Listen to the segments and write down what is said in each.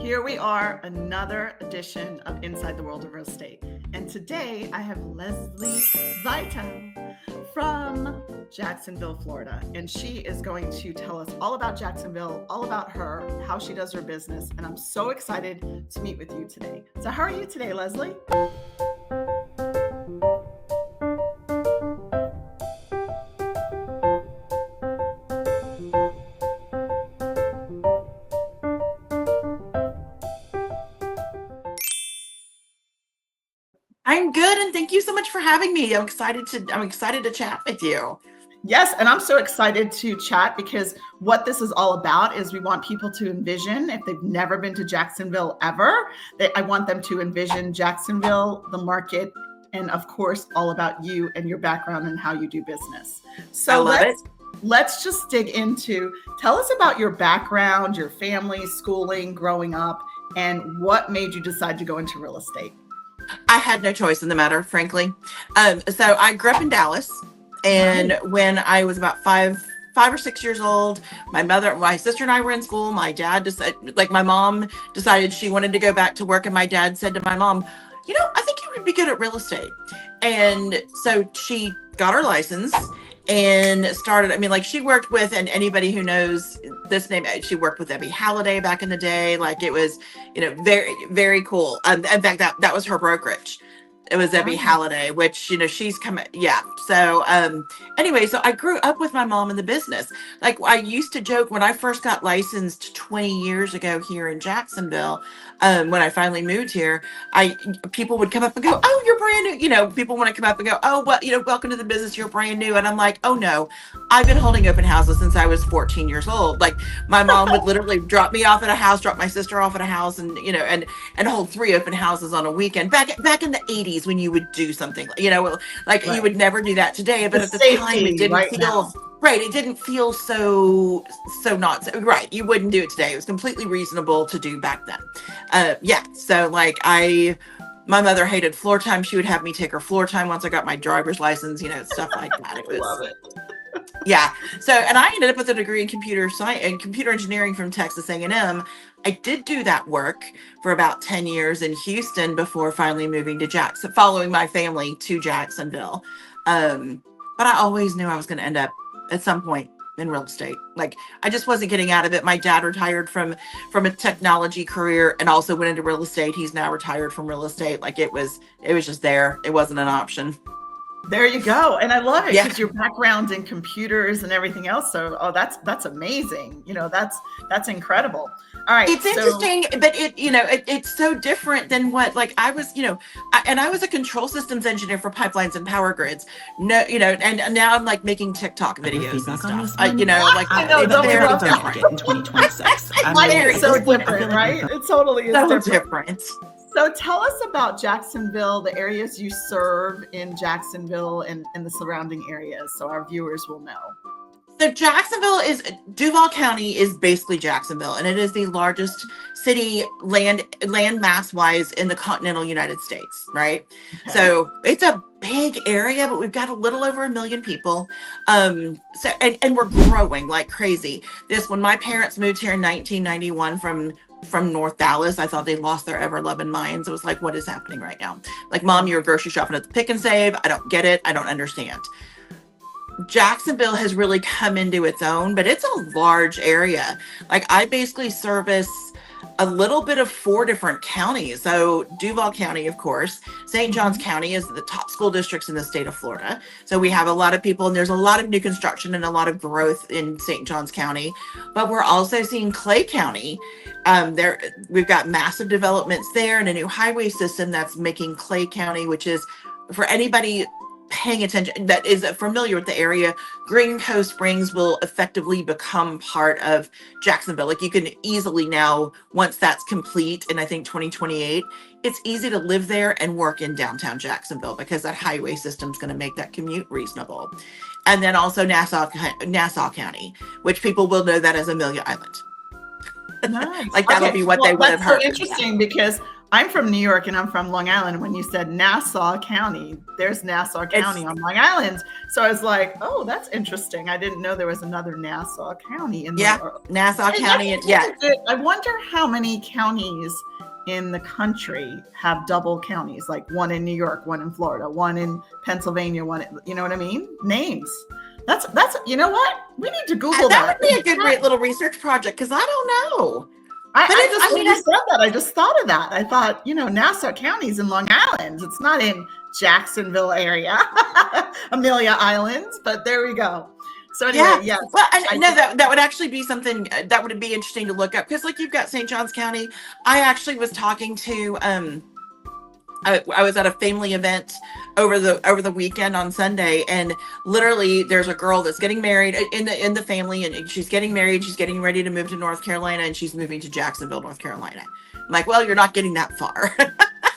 Here we are, another edition of Inside the World of Real Estate. And today I have Lesley Vitel from Jacksonville, Florida. And she is going to tell us all about Jacksonville, all about her, how she does her business. And I'm so excited to meet with you today. So how are you today, Lesley? I'm good, and thank you so much for having me. I'm excited to chat with you. Yes, and I'm so excited to chat because what this is all about is we want people to envision, if they've never been to Jacksonville ever, I want them to envision Jacksonville, the market, and of course, all about you and your background and how you do business. So let's just dig into, tell us about your background, your family, schooling, growing up, and what made you decide to go into real estate. I had no choice in the matter, frankly. So I grew up in Dallas, and when I was about five or 6 years old, my sister and I were in school. My dad decided, my mom decided she wanted to go back to work, and my dad said to my mom, I think you would be good at real estate. And so she got her license and started, she worked with, and anybody who knows this name, she worked with Debbie Halliday back in the day. It was, very, very cool. In fact, that was her brokerage. It was Debbie Halliday, which, she's coming. Yeah. So, anyway, so I grew up with my mom in the business. I used to joke when I first got licensed 20 years ago here in Jacksonville, when I finally moved here, people would come up and go, "Oh, you're brand new." People want to come up and go, "Oh, well, welcome to the business. You're brand new." And I'm like, "Oh no, I've been holding open houses since I was 14 years old." My mom would literally drop me off at a house, drop my sister off at a house, and and hold 3 open houses on a weekend. Back in the 80s when you would do something, right. You would never do that today, but at the time it didn't feel right. It didn't feel so not right. You wouldn't do it today. It was completely reasonable to do back then. So my mother hated floor time. She would have me take her floor time once I got my driver's license, stuff like that. It was, love it. Yeah. So, and I ended up with a degree in computer science and computer engineering from Texas A&M. I did do that work for about 10 years in Houston before finally moving to following my family to Jacksonville. But I always knew I was going to end up at some point in real estate. I just wasn't getting out of it. My dad retired from a technology career and also went into real estate. He's now retired from real estate. It was just there. It wasn't an option. There you go. And I love it because your background in computers and everything else. So, that's amazing. That's incredible. All right. It's interesting, but it's so different than what, I was, and I was a control systems engineer for pipelines and power grids. No, and now I'm making TikTok videos and stuff. I know, it's very different in 2026. It's so different, right? It totally is so different. So tell us about Jacksonville, the areas you serve in Jacksonville and the surrounding areas, so our viewers will know. So Duval County is basically Jacksonville, and it is the largest city land mass wise in the continental United States, right? Okay. So it's a big area, but we've got a little over 1 million people. And we're growing like crazy. When my parents moved here in 1991 from North Dallas, I thought they lost their ever-loving minds. It was like, what is happening right now? Mom, you're grocery shopping at the Pick and Save. I don't get it. I don't understand. Jacksonville has really come into its own, but it's a large area. I basically service a little bit of 4 different counties. So Duval County, of course, St. Johns County is the top school districts in the state of Florida. So we have a lot of people, and there's a lot of new construction and a lot of growth in St. Johns County, but we're also seeing Clay County. We've got massive developments there and a new highway system that's making Clay County, which is, for anybody paying attention that is familiar with the area, Green Cove Springs will effectively become part of Jacksonville. You can easily now, once that's complete in I think 2028, it's easy to live there and work in downtown Jacksonville because that highway system is going to make that commute reasonable. And then also Nassau County, which people will know that as Amelia Island. Nice. That'll be what they would have heard. That's so interesting because I'm from New York and I'm from Long Island. When you said Nassau County, there's Nassau County on Long Island. So I was like, oh, that's interesting. I didn't know there was another Nassau County in Nassau County. I wonder how many counties in the country have double counties, like one in New York, one in Florida, one in Pennsylvania, you know what I mean? Names. That's you know what? We need to Google that. That would be a good little research project because I don't know. When you said that, I just thought of that. I thought, Nassau County's in Long Island. It's not in Jacksonville area, Amelia Islands, but there we go. So anyway, yes. Well, that would actually be something that would be interesting to look up because, like, you've got St. Johns County. I actually was talking to I was at a family event over the weekend on Sunday, and literally there's a girl that's getting married in the family, and she's getting married. She's getting ready to move to North Carolina, and she's moving to Jacksonville, North Carolina. I'm like, well, you're not getting that far.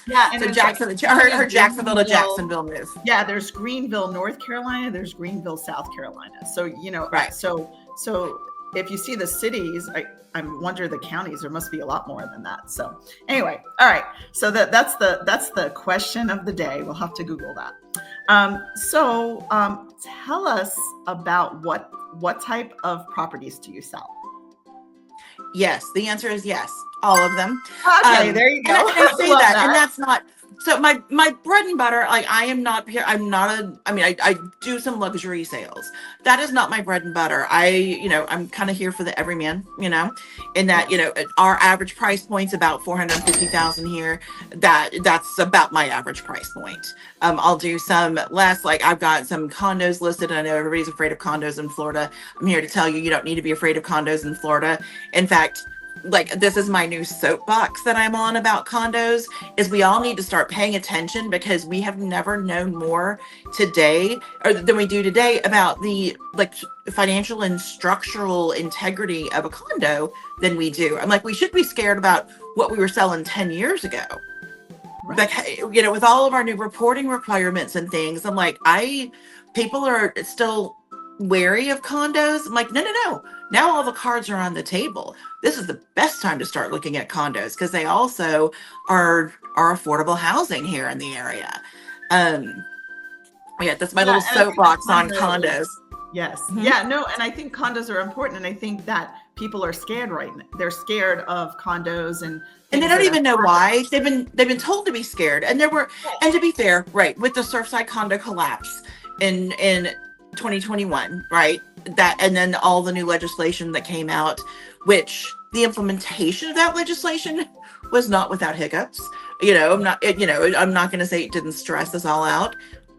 Yeah, and so her Jacksonville to Jacksonville move. Yeah, there's Greenville, North Carolina. There's Greenville, South Carolina. So right. So if you see the cities, I wonder the counties. There must be a lot more than that. So anyway, all right. So that's the question of the day. We'll have to Google that. Tell us about what type of properties do you sell? Yes, the answer is yes. All of them. Okay, there you go. And I say that, and that's not. So my bread and butter, like I do some luxury sales. That is not my bread and butter. I'm kind of here for the everyman, in that, our average price point's about $450,000 here. That's about my average price point. I'll do some less, like I've got some condos listed. I know everybody's afraid of condos in Florida. I'm here to tell you, you don't need to be afraid of condos in Florida. In fact, like, this is my new soapbox that I'm on about condos, is we all need to start paying attention because we have never known more than we do today about the financial and structural integrity of a condo than we do. I'm like, we should be scared about what we were selling 10 years ago. Right. Like, with all of our new reporting requirements and things, I'm like, people are still wary of condos. I'm like, no. Now all the cards are on the table. This is the best time to start looking at condos because they also are affordable housing here in the area. That's my little soapbox on condos. Yes. Mm-hmm. Yeah, no, and I think condos are important, and I think that people are scared right now. They're scared of condos and they don't even know why. They've been told to be scared. And and to be fair, right, with the Surfside condo collapse in 2021, right? That, and then all the new legislation that came out, which the implementation of that legislation was not without hiccups. I'm not going to say it didn't stress us all out,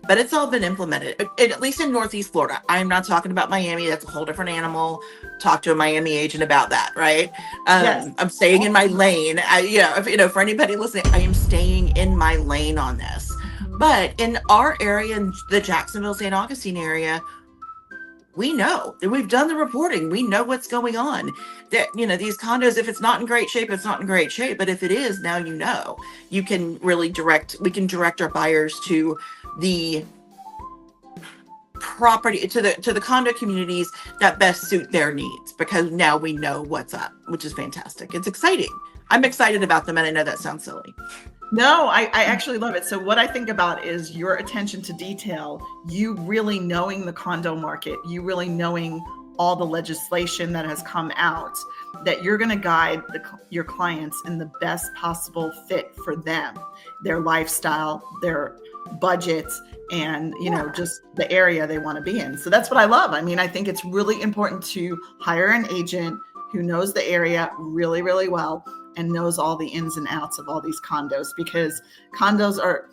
but it's all been implemented, at least in Northeast Florida. I'm not talking about Miami. That's a whole different animal. Talk to a Miami agent about that, right? Yes. I'm staying in my lane. For anybody listening, I am staying in my lane on this. But in our area, in the Jacksonville, St. Augustine area, we know that we've done the reporting. We know what's going on. That, these condos, if it's not in great shape, it's not in great shape. But if it is, now you can really we can direct our buyers to the property, to the condo communities that best suit their needs, because now we know what's up, which is fantastic. It's exciting. I'm excited about them, and I know that sounds silly. No, I actually love it. So what I think about is your attention to detail, you really knowing the condo market, you really knowing all the legislation that has come out, that you're going to guide your clients in the best possible fit for them, their lifestyle, their budgets, and just the area they want to be in. So that's what I love. I mean, I think it's really important to hire an agent who knows the area really, really well and knows all the ins and outs of all these condos, because condos are,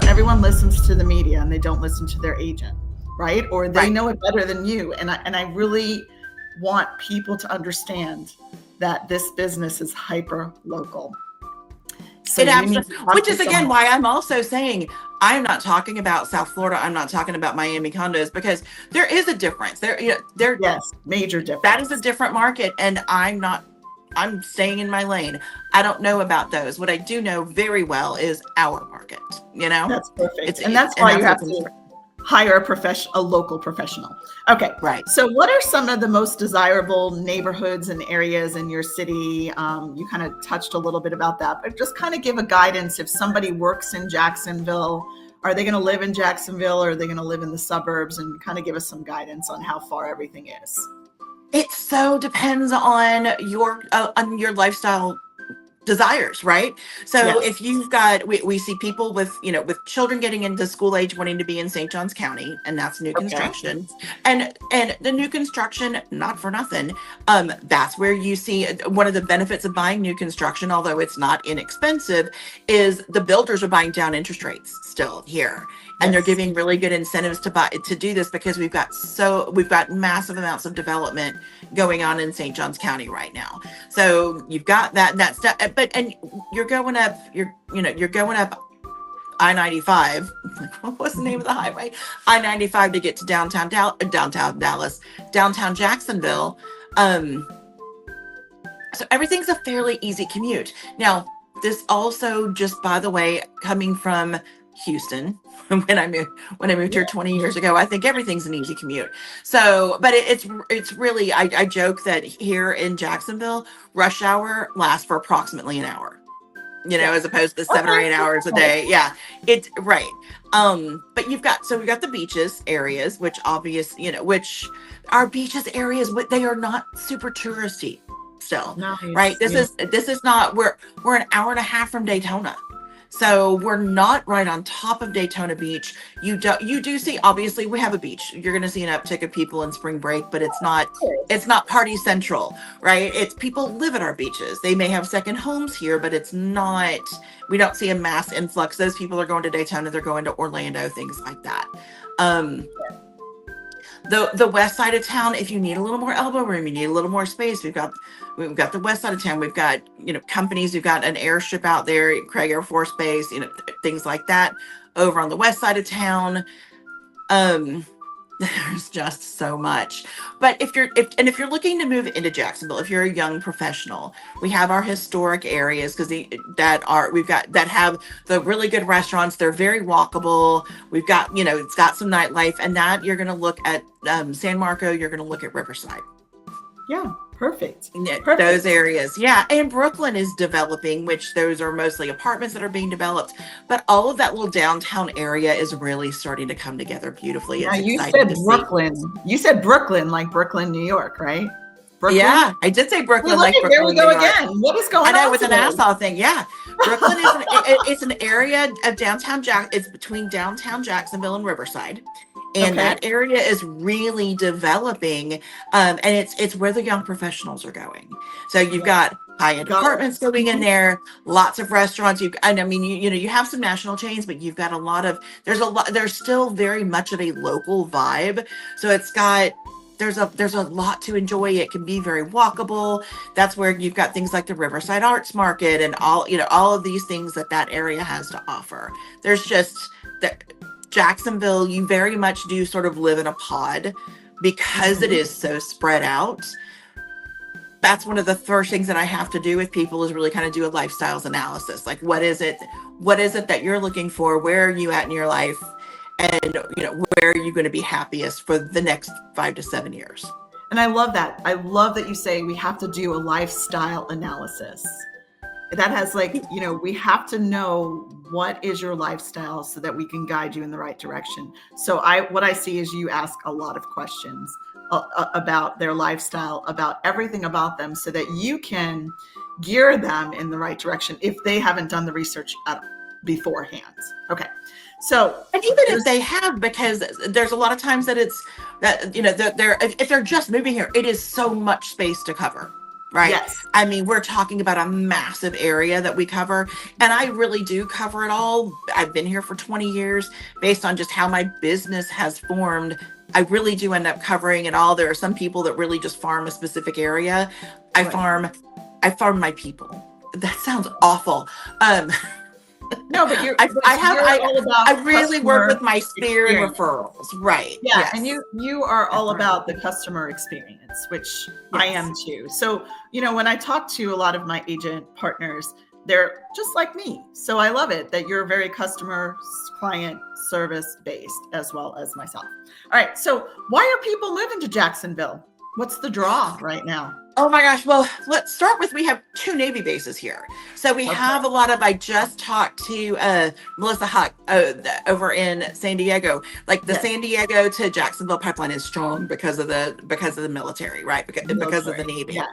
everyone listens to the media and they don't listen to their agent, right? Or they know it better than you. And I really want people to understand that this business is hyper local. So which is again why I'm also saying I'm not talking about South Florida. I'm not talking about Miami condos, because there is a difference. Yes, major difference. That is a different market, and I'm staying in my lane. I don't know about those. What I do know very well is our market. That's perfect. And that's why you have to. hire a local professional. Okay. Right. So what are some of the most desirable neighborhoods and areas in your city? You kind of touched a little bit about that, but just kind of give a guidance. If somebody works in Jacksonville, are they going to live in Jacksonville, or are they going to live in the suburbs, and kind of give us some guidance on how far everything is? It so depends on your lifestyle desires, right? So Yes. if you've got, we see people with, with children getting into school age wanting to be in St. Johns County, and that's new construction. And the new construction, not for nothing, that's where you see one of the benefits of buying new construction, although it's not inexpensive, is the builders are buying down interest rates still here. And they're giving really good incentives to do this, because we've got massive amounts of development going on in St. Johns County right now. So you've got that stuff, and you're going up I-95. What's the name of the highway? I-95 to get to downtown Dallas, downtown Jacksonville. So everything's a fairly easy commute. Now, this also, just by the way, coming from Houston, when I moved here 20 years ago, I think everything's an easy commute. So, but it's really, I joke that here in Jacksonville, rush hour lasts for approximately an hour, as opposed to 7 or 8 hours a day. Yeah, it's right. But we've got the beaches areas, which which are beaches areas, but they are not super touristy still. Nice. Right. This is not, we're an hour and a half from Daytona. So we're not right on top of Daytona Beach. You do see, obviously we have a beach. You're going to see an uptick of people in spring break, but it's not party central, right? It's people live at our beaches. They may have second homes here, but it's not, we don't see a mass influx. Those people are going to Daytona, they're going to Orlando, things like that. The west side of town, if you need a little more elbow room, you need a little more space, we've got the west side of town. We've got, companies. We've got an airstrip out there at Craig Air Force Base, things like that over on the west side of town. There's just so much. But if you're looking to move into Jacksonville, if you're a young professional, we have our historic areas, because that have the really good restaurants. They're very walkable. We've got, it's got some nightlife, and that you're going to look at San Marco. You're going to look at Riverside. Yeah. Perfect. Those areas. Yeah. And Brooklyn is developing, which those are mostly apartments that are being developed. But all of that little downtown area is really starting to come together beautifully. Now, you said Brooklyn. You said Brooklyn, like Brooklyn, New York, right? Brooklyn? Yeah, I did say Brooklyn, like Brooklyn. There we go again. What is going on? I know, with an Nassau thing. Yeah. Brooklyn is it's an area of downtown It's between downtown Jacksonville and Riverside. And that area is really developing, and it's where the young professionals are going. So you've got high-end apartments going in there, lots of restaurants. You have some national chains, but you've got there's still very much of a local vibe. So there's a lot to enjoy. It can be very walkable. That's where you've got things like the Riverside Arts Market and all of these things that area has to offer. There's just Jacksonville, you very much do sort of live in a pod because it is so spread out. That's one of the first things that I have to do with people, is really kind of do a lifestyles analysis. Like, what is it that you're looking for? Where are you at in your life? And, where are you going to be happiest for the next 5 to 7 years? And I love that. I love that you say we have to do a lifestyle analysis. That has we have to know what is your lifestyle so that we can guide you in the right direction. So what I see is you ask a lot of questions about their lifestyle, about everything about them, so that you can gear them in the right direction if they haven't done the research beforehand. Okay. So, and even if they have, because there's a lot of times that if they're just moving here, it is so much space to cover. Right. Yes. I mean, we're talking about a massive area that we cover, and I really do cover it all. I've been here for 20 years. Based on just how my business has formed, I really do end up covering it all. There are some people that really just farm a specific area. I farm my people. That sounds awful. No, but I really work with my sphere and referrals. Right. Yeah. Yes. And you are all about the customer experience, which I am too. So, when I talk to a lot of my agent partners, they're just like me. So I love it that you're very customer client service based as well as myself. All right. So why are people moving to Jacksonville? What's the draw right now? Oh my gosh. Well, let's start with, we have 2 Navy bases here. So we have a lot of, I just talked to Melissa Huck over in San Diego. Like the San Diego to Jacksonville pipeline is strong because of the military, right? Because of the Navy. Yes.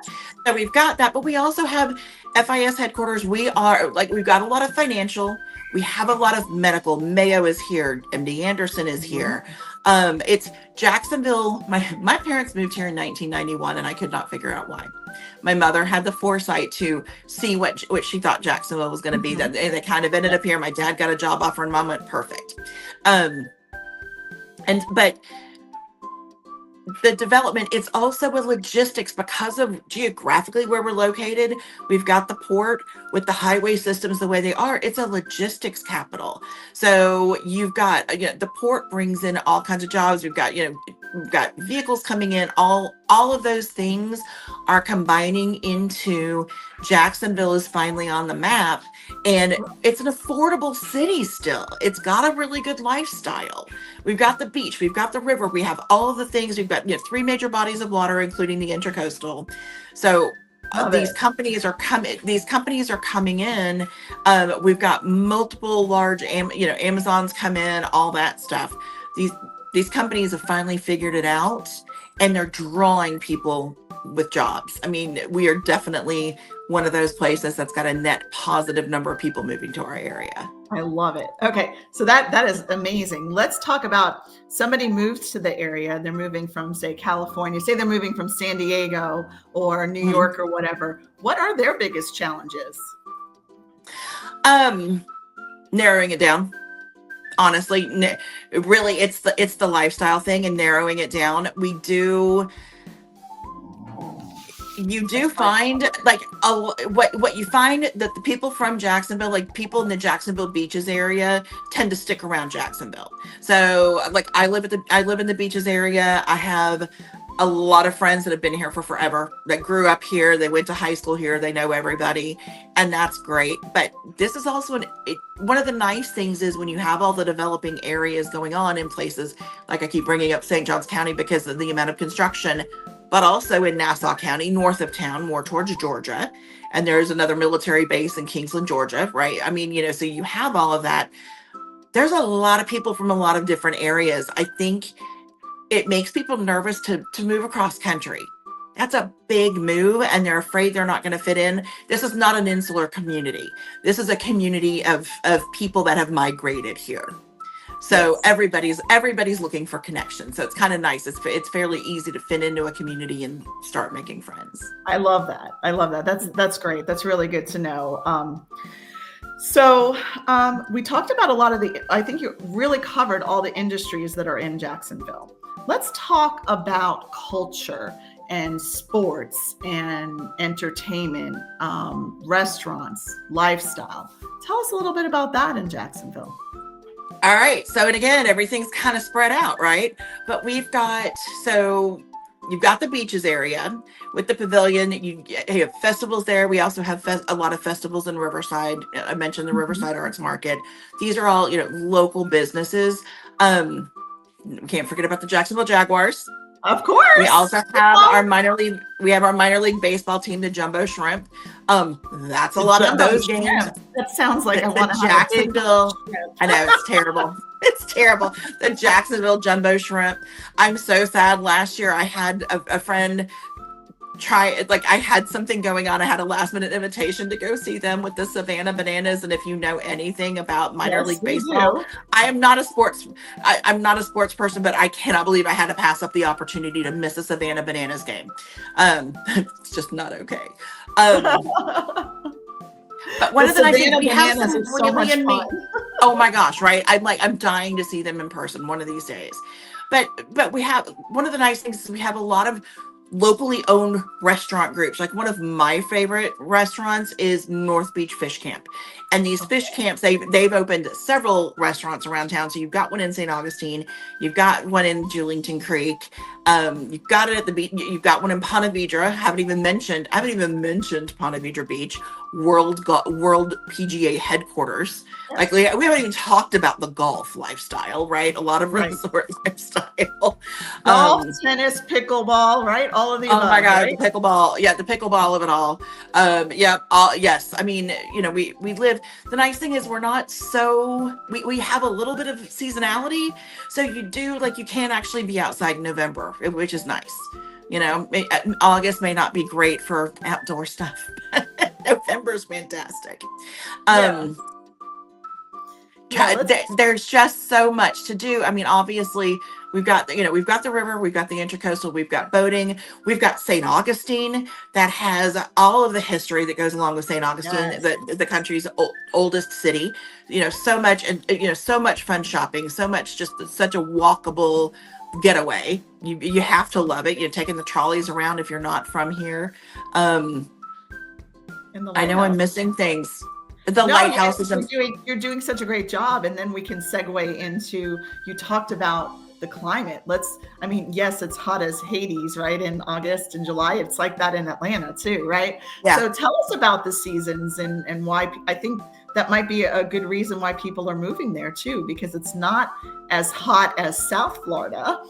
So we've got that, but we also have FIS headquarters. We've got a lot of financial. We have a lot of medical. Mayo is here. MD Anderson is here. It's Jacksonville. My parents moved here in 1991, and I could not figure out why. My mother had the foresight to see what she thought Jacksonville was going to be. That they kind of ended up here. My dad got a job offer, and Mom went perfect. But the development, it's also a logistics because of geographically where we're located. We've got the port with the highway systems the way they are. It's a logistics capital. So you've got, the port brings in all kinds of jobs. We've got vehicles coming in. All of those things are combining into Jacksonville is finally on the map. And it's an affordable city still. It's got a really good lifestyle. We've got the beach, we've got the river, we have all of the things. We've got 3 major bodies of water, including the Intracoastal. So these companies are coming in. We've got multiple large, Amazons come in, all that stuff. These companies have finally figured it out, and they're drawing people with jobs. I mean, we are definitely one of those places that's got a net positive number of people moving to our area. I love it. Okay. So that is amazing. Let's talk about somebody moves to the area. They're moving from, say, California, say they're moving from San Diego or New York or whatever. What are their biggest challenges? Narrowing it down. Honestly, really, it's the lifestyle thing and narrowing it down. You do find what you find that the people from Jacksonville, like people in the Jacksonville beaches area, tend to stick around Jacksonville. So like I live in the beaches area. I have a lot of friends that have been here for forever, that grew up here. They went to high school here. They know everybody, and that's great. But this is also one of the nice things is when you have all the developing areas going on in places, like I keep bringing up St. Johns County because of the amount of construction, but also in Nassau County, north of town, more towards Georgia. And there's another military base in Kingsland, Georgia, right? I mean, so you have all of that. There's a lot of people from a lot of different areas. I think it makes people nervous to move across country. That's a big move, and they're afraid they're not going to fit in. This is not an insular community. This is a community of people that have migrated here. So everybody's looking for connections. So it's kind of nice. It's fairly easy to fit into a community and start making friends. I love that. That's great. That's really good to know. So we talked about a lot of I think you really covered all the industries that are in Jacksonville. Let's talk about culture and sports and entertainment, restaurants, lifestyle. Tell us a little bit about that in Jacksonville. All right. So, and again, everything's kind of spread out, right? But you've got the beaches area with the pavilion. You have festivals there. We also have a lot of festivals in Riverside. I mentioned the Riverside Arts Market. These are all, local businesses. We can't forget about the Jacksonville Jaguars. Of course. We also have our minor league baseball team, the Jumbo Shrimp. That's a lot of those games. That sounds like I want to Jacksonville. I know, it's terrible. It's terrible. The Jacksonville Jumbo Shrimp. I'm so sad. Last year I had a friend I had something going on. I had a last minute invitation to go see them with the Savannah Bananas. And if you know anything about minor league baseball, I'm not a sports person, but I cannot believe I had to pass up the opportunity to miss a Savannah Bananas game. It's just not okay. But one of the nice things we have some really amazing. Oh my gosh, right? I'm dying to see them in person one of these days. But we have one of the nice things is we have a lot of locally owned restaurant groups. Like one of my favorite restaurants is North Beach Fish Camp. And these fish camps, they've opened several restaurants around town. So you've got one in St. Augustine, you've got one in Julington Creek, you've got it at the beach, you've got one in Ponte Vedra. I haven't even mentioned Ponte Vedra Beach, world PGA headquarters. Like we haven't even talked about the golf lifestyle, right? A lot of resort lifestyle. Golf, tennis, pickleball, right? All of the above. Oh my God, right? the pickleball. Yeah, the pickleball of it all. Yes. I mean, we live, the nice thing is we're not we have a little bit of seasonality. So you can actually be outside in November, which is nice. August may not be great for outdoor stuff. November's fantastic. There's just so much to do. I mean, obviously we've got the river, we've got the Intracoastal, we've got boating, we've got St. Augustine that has all of the history that goes along with St. Augustine, the country's oldest city. So much, and so much fun shopping, so much, just such a walkable getaway. You have to love it. You're taking the trolleys around if you're not from here. I know I'm missing things. Lighthouse is you're doing such a great job. And then we can segue into, you talked about the climate. Yes, it's hot as Hades, right? In August and July. It's like that in Atlanta too, right? Yeah. So tell us about the seasons and why. I think that might be a good reason why people are moving there too, because it's not as hot as South Florida.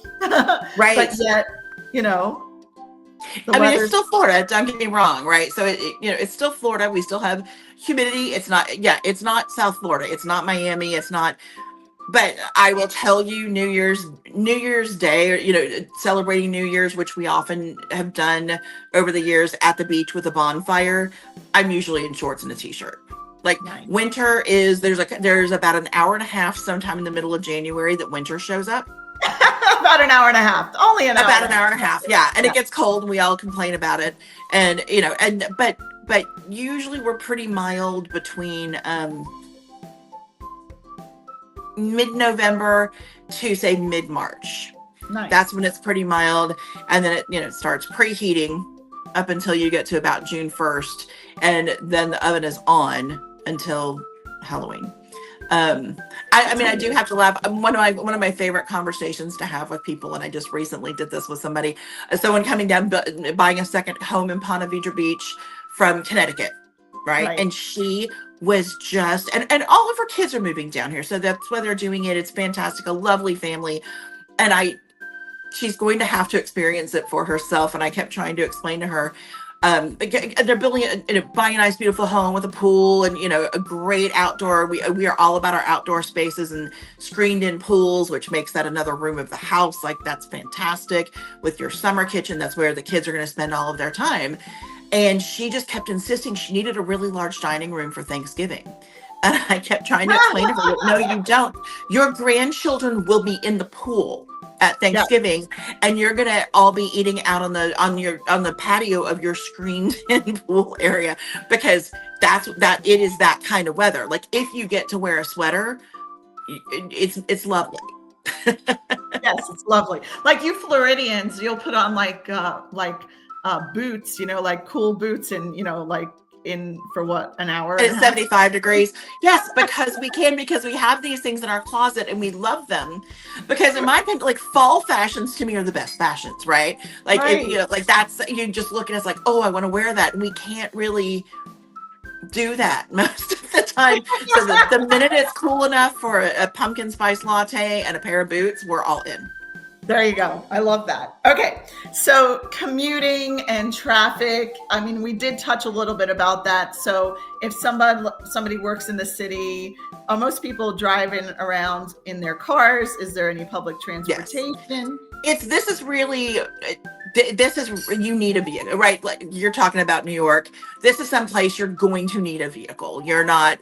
Right. But yet, it's still Florida. Don't get me wrong, right? So it's still Florida. We still have humidity. It's not South Florida. It's not Miami. It's not. But I will tell you, New Year's Day, celebrating New Year's, which we often have done over the years at the beach with a bonfire. I'm usually in shorts and a t-shirt. Nice. Winter is there's about an hour and a half sometime in the middle of January that winter shows up. About an hour and a half. Only an hour. About an hour and a half. Yeah. And it gets cold and we all complain about it. And, but usually we're pretty mild between mid-November to say mid-March. Nice. That's when it's pretty mild. And then it starts preheating up until you get to about June 1st. And then the oven is on until Halloween. I do have to laugh. One of my favorite conversations to have with people, and I just recently did this with someone coming down, buying a second home in Ponte Vedra Beach from Connecticut, right? And she was just, and all of her kids are moving down here, so that's why they're doing it. It's fantastic, a lovely family, and she's going to have to experience it for herself. And I kept trying to explain to her. They're building buying a nice, beautiful home with a pool and, a great outdoor. We are all about our outdoor spaces and screened in pools, which makes that another room of the house. That's fantastic. With your summer kitchen, that's where the kids are going to spend all of their time. And she just kept insisting she needed a really large dining room for Thanksgiving. And I kept trying to explain to her, no, you don't. Your grandchildren will be in the pool at Thanksgiving, and you're gonna all be eating out on the patio of your screened-in pool area, because it is that kind of weather. If you get to wear a sweater, it's lovely. Yes, it's lovely. You Floridians, you'll put on boots, cool boots, and in for what, an hour? It's 75 degrees. Yes, because we have these things in our closet and we love them. Because in my opinion, fall fashions to me are the best fashions, right? That's, you just look at us oh, I want to wear that. And we can't really do that most of the time. So the minute it's cool enough for a pumpkin spice latte and a pair of boots, we're all in. There you go. I love that. Okay. So commuting and traffic. We did touch a little bit about that. So if somebody works in the city, are most people driving around in their cars? Is there any public transportation? Yes. You need a vehicle, right? You're talking about New York. This is someplace you're going to need a vehicle. You're not,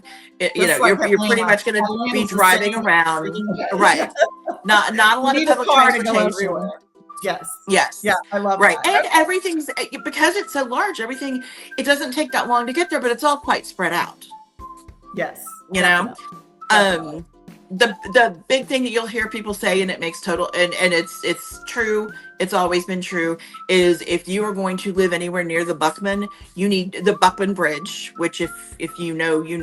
you're pretty much going to be driving around, right? Not a lot of public transportation. Yes. Yeah, I love that. And everything's, because it's so large, it doesn't take that long to get there, but it's all quite spread out. Yes. Definitely. The big thing that you'll hear people say, and it makes total, and it's true, it's always been true, is if you are going to live anywhere near the Buckman, you need the Buckman Bridge, which if you know, you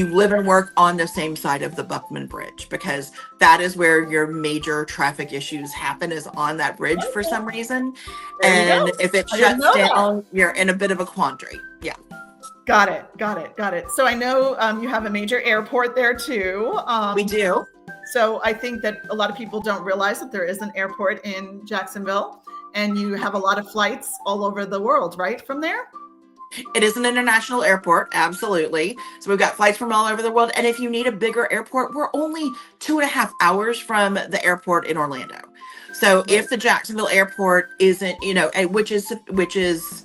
live and work on the same side of the Buckman Bridge, because that is where your major traffic issues happen, is on that bridge for some reason. And if it shuts down, you're in a bit of a quandary. Yeah. Got it. So I know you have a major airport there too. We do. So I think that a lot of people don't realize that there is an airport in Jacksonville, and you have a lot of flights all over the world, right, from there? It is an international airport, absolutely. So we've got flights from all over the world. And if you need a bigger airport, we're only 2.5 hours from the airport in Orlando. So if the Jacksonville airport isn't, which is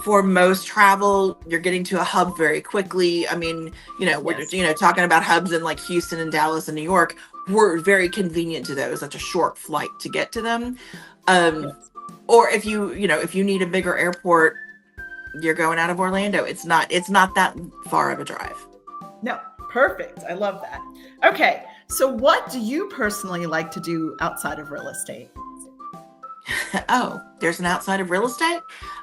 for most travel, you're getting to a hub very quickly. I mean, we're talking about hubs in like Houston and Dallas and New York. We're very convenient to those. That's a short flight to get to them. Or if you need a bigger airport, you're going out of Orlando. It's not that far of a drive. No, perfect. I love that. Okay. So what do you personally like to do outside of real estate? Oh, there's an outside of real estate?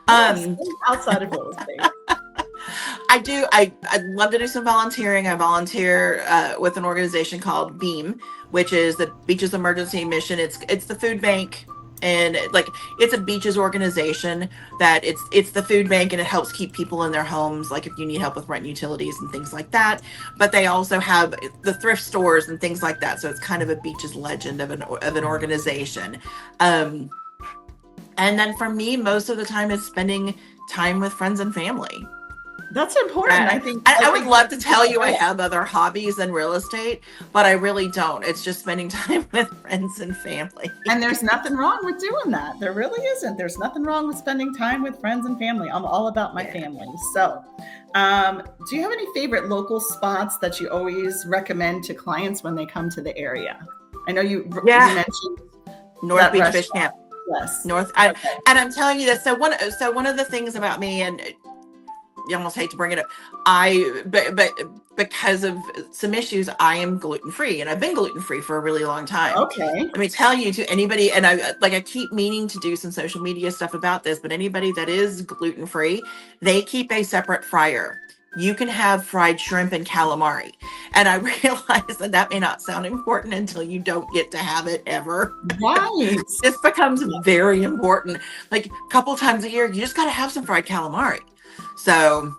Yes, outside of real estate. I do. I'd love to do some volunteering. I volunteer with an organization called BEAM, which is the Beaches Emergency Mission. It's the food bank. And it's a beaches organization that it's the food bank, and it helps keep people in their homes, like if you need help with rent and utilities and things like that. But they also have the thrift stores and things like that. So it's kind of a beaches legend of an organization. And then for me, most of the time is spending time with friends and family. That's important. I think I would love to tell you I have other hobbies than real estate, but I really don't. It's just spending time with friends and family. And there's nothing wrong with doing that. There really isn't. There's nothing wrong with spending time with friends and family. I'm all about my family. So, do you have any favorite local spots that you always recommend to clients when they come to the area? I know you mentioned North Beach Fish Camp. Yes. And I'm telling you this. So one of the things about me, and you almost hate to bring it up, but because of some issues, I am gluten-free, and I've been gluten-free for a really long time. Okay. Let me tell you, to anybody, and I keep meaning to do some social media stuff about this, but anybody that is gluten-free, they keep a separate fryer. You can have fried shrimp and calamari. And I realize that may not sound important until you don't get to have it ever. Right. This becomes very important. Like a couple times a year, you just got to have some fried calamari. So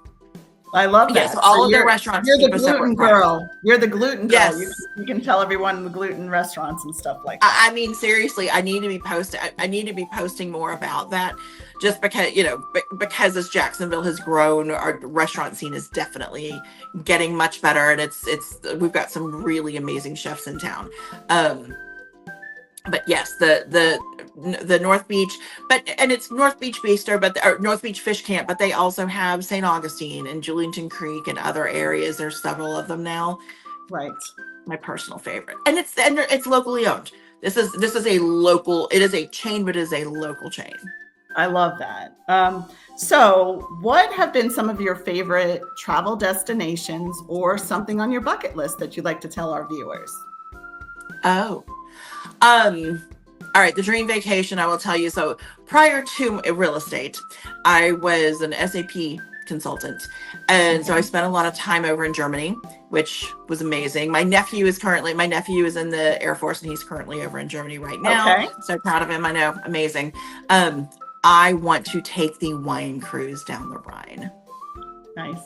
I love that. Yes, all of the restaurants. You're the gluten girl. You're the gluten girl. Yes. You can tell everyone the gluten restaurants and stuff like that. I mean, seriously, I need to be posting more about that, just because, because as Jacksonville has grown, our restaurant scene is definitely getting much better, and we've got some really amazing chefs in town. But yes, the North Beach, and it's North Beach Bistro, or North Beach Fish Camp, but they also have St. Augustine and Julington Creek and other areas. There's several of them now. Right. My personal favorite, and it's locally owned. This is a local. It is a chain, but it is a local chain. I love that. So what have been some of your favorite travel destinations, or something on your bucket list that you'd like to tell our viewers? Oh. All right, the dream vacation, I will tell you. So prior to real estate, I was an SAP consultant. And so I spent a lot of time over in Germany, which was amazing. My nephew is in the Air Force, and he's currently over in Germany right now. Okay. So proud of him. I know. Amazing. I want to take the wine cruise down the Rhine. Nice.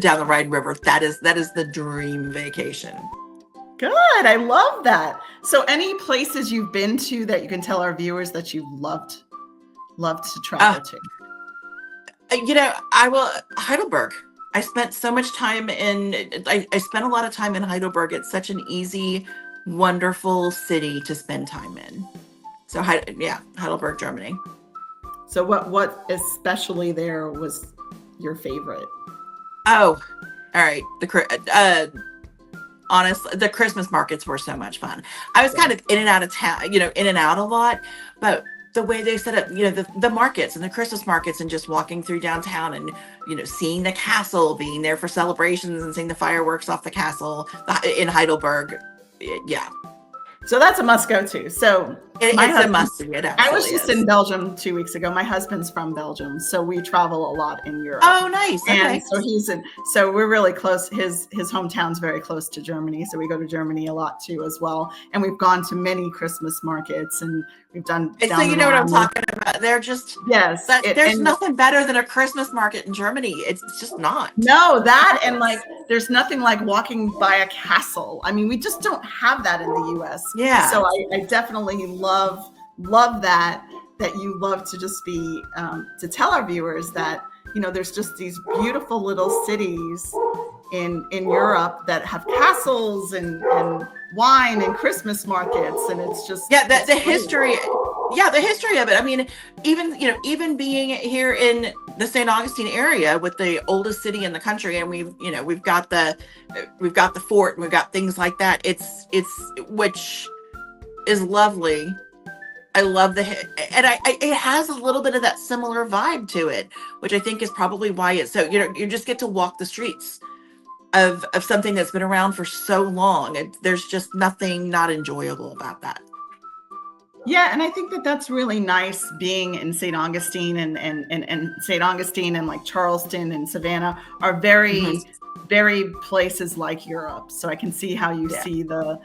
Down the Rhine River. That is the dream vacation. Good. I love that. So any places you've been to that you can tell our viewers that you loved to travel to? Heidelberg. I spent so much time I spent a lot of time in Heidelberg. It's such an easy, wonderful city to spend time in. So Heidelberg, Germany. So what especially there was your favorite? Oh, all right. Honestly, the Christmas markets were so much fun. I was kind of in and out of town, in and out a lot, but the way they set up, the markets and the Christmas markets, and just walking through downtown and, seeing the castle, being there for celebrations and seeing the fireworks off the castle in Heidelberg. Yeah. So that's a must go to. So It's a must see. It I absolutely was just is. in Belgium 2 weeks ago. My husband's from Belgium, so we travel a lot in Europe. Oh, nice. Okay. And so we're really close. His hometown's very close to Germany, so we go to Germany a lot too as well. And we've gone to many Christmas markets, and we've done. And so you know what I'm talking about. They're just Yes. there's nothing better than a Christmas market in Germany. It's just not. No, that and like there's nothing like walking by a castle. I mean, we just don't have that in the U.S. Yeah. So I definitely love that you love to just be to tell our viewers that there's just these beautiful little cities in Europe that have castles and wine and Christmas markets, and it's just the history. Yeah, the history of it. I mean, even being here in the St. Augustine area with the oldest city in the country, and we've got the fort and we've got things like that. It's which is lovely. I love and it has a little bit of that similar vibe to it, which I think is probably why it's so, you just get to walk the streets of something that's been around for so long. There's just nothing not enjoyable about that. Yeah, and I think that's really nice being in St. Augustine and St. Augustine and like Charleston and Savannah are very, very places like Europe. So I can see how you see the,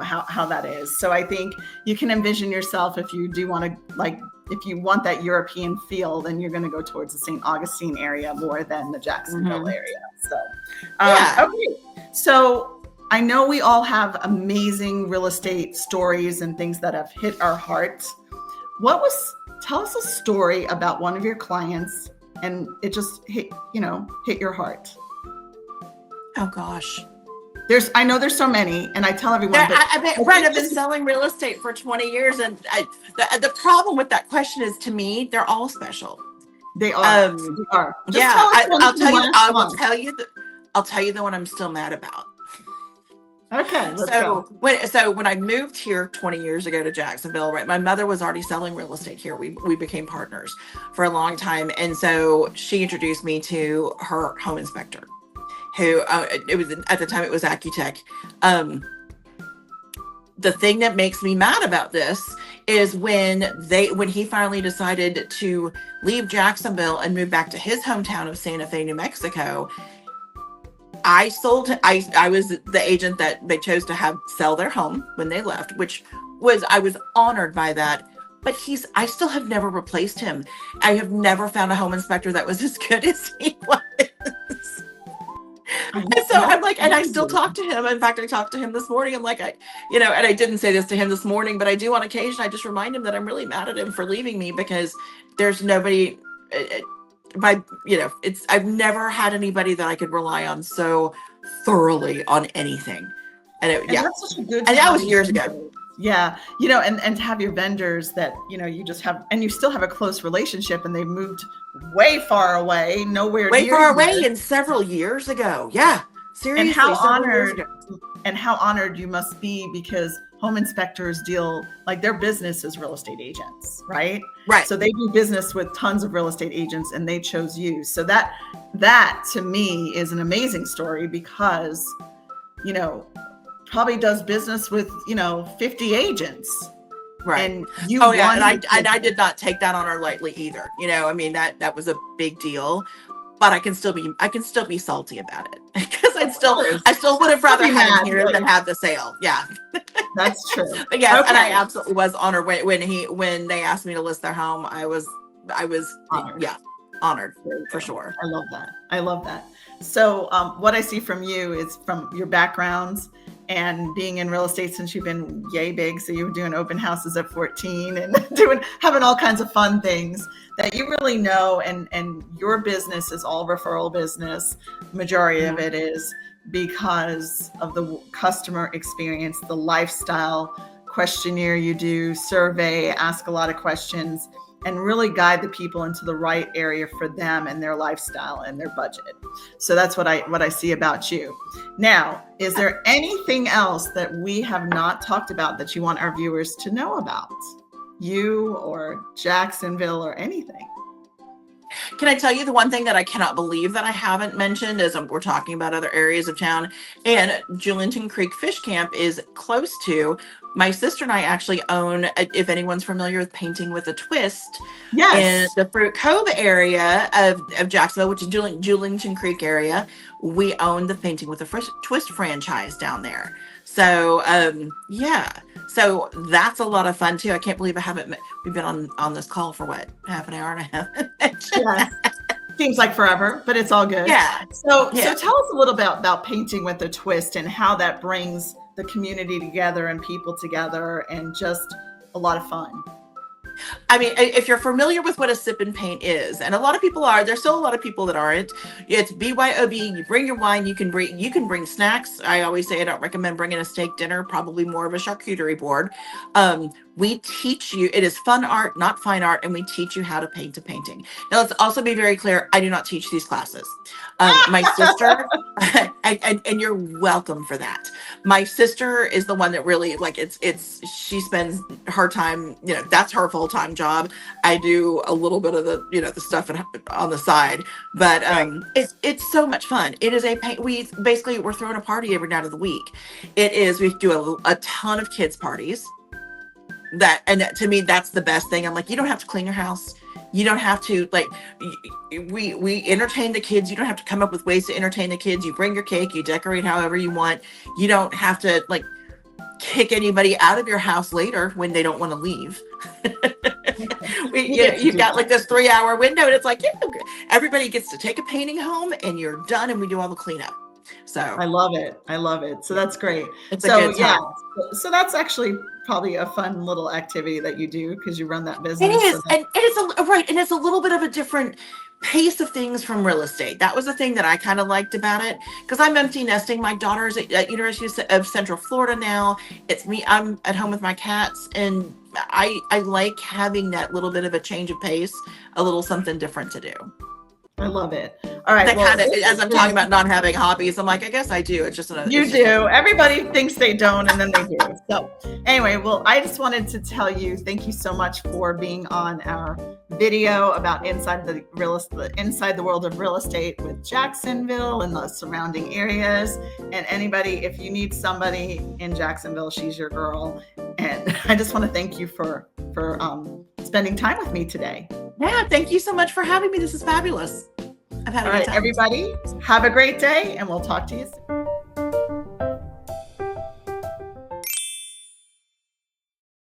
how that is. So I think you can envision yourself if you do want to, if you want that European feel, then you're going to go towards the St. Augustine area more than the Jacksonville area. So, okay. So I know we all have amazing real estate stories and things that have hit our hearts. Tell us a story about one of your clients and it just hit your heart. Oh gosh. I know there's so many, and I tell everyone. I've been selling real estate for 20 years, and the problem with that question is, to me, they're all special. They are. I'll tell you the one I'm still mad about. Okay. So when I moved here 20 years ago to Jacksonville, right, my mother was already selling real estate here. We became partners for a long time, and so she introduced me to her home inspector, who it was at the time it was Accutech. The thing that makes me mad about this is when he finally decided to leave Jacksonville and move back to his hometown of Santa Fe, New Mexico. I was the agent that they chose to sell their home when they left, I was honored by that. But I still have never replaced him. I have never found a home inspector that was as good as he was. And so I'm like, and I still talk to him. In fact, I talked to him this morning. I'm like, and I didn't say this to him this morning, but I do on occasion. I just remind him that I'm really mad at him for leaving me because there's nobody. I've never had anybody that I could rely on so thoroughly on anything. That's such a good. And that was years ago. Yeah, and to have your vendors that you just have, and you still have a close relationship, and they moved way far away, way far away, and several years ago. Yeah, seriously. And how honored you must be, because home inspectors deal, like, their business is real estate agents, right? Right. So they do business with tons of real estate agents, and they chose you. So that to me is an amazing story, because probably does business with 50 agents, right? And I did not take that honor lightly either. I mean, that was a big deal, but I can still be salty about it, because I still would have rather had him here than have the sale. Yeah, that's true. But yes, okay. And I absolutely was honored when they asked me to list their home. I was honored. Yeah, honored for sure. I love that. So what I see from you is, from your backgrounds and being in real estate since you've been yay big, so you were doing open houses at 14 and having all kinds of fun things, that you really know, and your business is all referral business. Majority of it is because of the customer experience, the lifestyle questionnaire you do, survey, ask a lot of questions, and really guide the people into the right area for them and their lifestyle and their budget. So that's what I see about you. Now, is there anything else that we have not talked about that you want our viewers to know about you or Jacksonville or anything? Can I tell you the one thing that I cannot believe that I haven't mentioned as we're talking about other areas of town? And Julington Creek Fish Camp is close to My sister and I actually own, if anyone's familiar with Painting with a Twist, in Yes. the Fruit Cove area of Jacksonville, which is Julington Creek area. We own the Painting with a Twist franchise down there. So, yeah. So that's a lot of fun too. I can't believe we've been on this call for what, half an hour and a half? Yes. Seems like forever, but it's all good. Yeah. So Yeah. tell us a little bit about Painting with a Twist and how that brings the community together and people together and just a lot of fun. I mean, if you're familiar with what a sip and paint is, and a lot of people are, there's still a lot of people that aren't. It's BYOB. You bring your wine. You can bring snacks. I always say I don't recommend bringing a steak dinner. Probably more of a charcuterie board. We teach you. It is fun art, not fine art, and we teach you how to paint a painting. Now, let's also be very clear. I do not teach these classes. My sister, and you're welcome for that. My sister is the one that really she spends her time, that's her full-time job. I do a little bit of the stuff on the side, but it's so much fun. It is we're throwing a party every night of the week. We do a ton of kids parties. That to me, that's the best thing. I'm like, you don't have to clean your house. You don't have to we entertain the kids. You don't have to come up with ways to entertain the kids. You bring your cake, you decorate however you want. You don't have to kick anybody out of your house later when they don't want to leave. You've got this 3-hour window, and it's everybody gets to take a painting home and you're done, and we do all the cleanup. So I love it. So that's great. It's a good time. So that's actually probably a fun little activity that you do because you run that business. It is, and it's a little bit of a different pace of things from real estate. That was the thing that I kind of liked about it, because I'm empty nesting. My daughter's at University of Central Florida now. It's me. I'm at home with my cats, and I like having that little bit of a change of pace, a little something different to do. I love it. All right. As I'm talking about not having hobbies, I'm like, I guess I do. It's just you do. Everybody thinks they don't, and then they do. So anyway, I just wanted to tell you, thank you so much for being on our video about inside the world of real estate with Jacksonville and the surrounding areas. And anybody, if you need somebody in Jacksonville, she's your girl. And I just want to thank you for spending time with me today. Yeah, thank you so much for having me. This is fabulous. I've had a good time. Everybody, have a great day, and we'll talk to you soon.